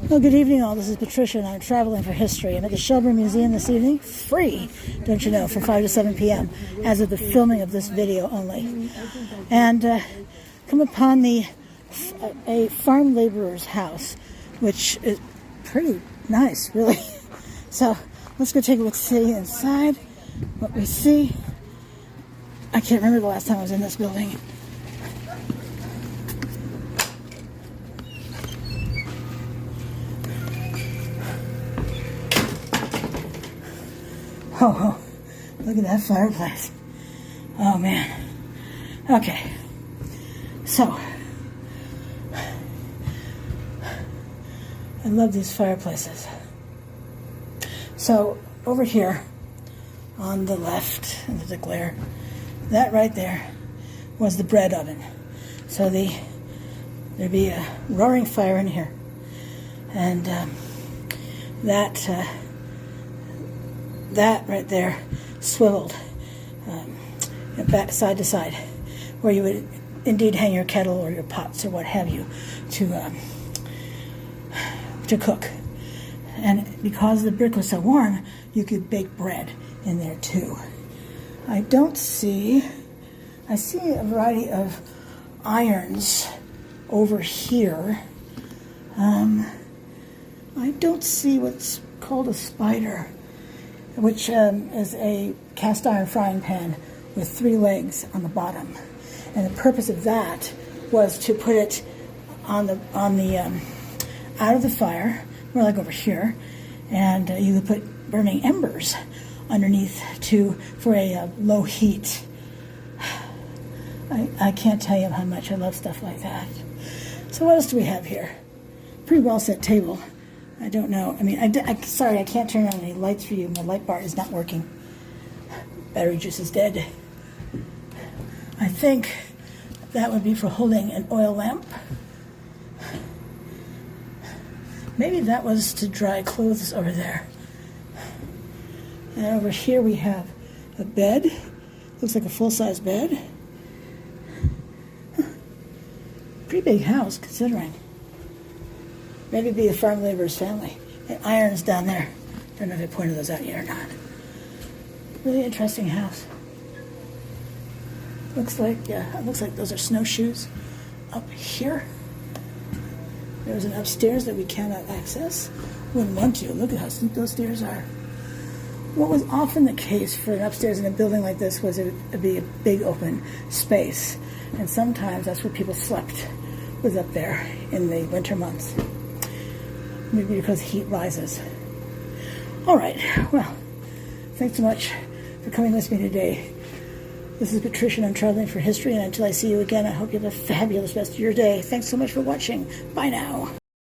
Well, good evening all. This is Patricia and I'm traveling for history. I'm at the Shelburnemuseum this evening, free, don't you know, from 5 to 7 p.m. as of the filming of this video only. And come upon a farm laborer's house, which is pretty nice, really. So let's go take a look, see inside what we see. I can't remember the last time I was in this building. Oh, look at that fireplace. Oh, man. Okay. So, I love these fireplaces. So, over here, on the left, under the glare, that right there was the bread oven. So there'd be a roaring fire in here. And that right there swiveled back side to side, where you would indeed hang your kettle or your pots or what have you to cook. And because the brick was so warm, you could bake bread in there too. I see a variety of irons over here. I don't see what's called a spider, which is a cast iron frying pan with 3 legs on the bottom. And the purpose of that was to put it on the out of the fire, more like over here, and you could put burning embers underneath for a low heat. I can't tell you how much I love stuff like that. So what else do we have here? Pretty well set table. I don't know. I mean, sorry, I can't turn on any lights for you. My light bar is not working. Battery juice is dead. I think that would be for holding an oil lamp. Maybe that was to dry clothes over there. And over here we have a bed. Looks like a full-size bed. Pretty big house, considering. Maybe it'd be the farm laborer's family. And irons down there. Don't know if I pointed those out yet or not. Really interesting house. Looks like those are snowshoes up here. There's an upstairs that we cannot access. Wouldn't want to. Look at how steep those stairs are. What was often the case for an upstairs in a building like this was it would be a big open space. And sometimes that's where people slept, was up there in the winter months. Maybe because heat rises. All right, well, thanks so much for coming with me today. This is Patricia and I'm traveling for history, and until I see you again, I hope you have a fabulous rest of your day. Thanks so much for watching. Bye now.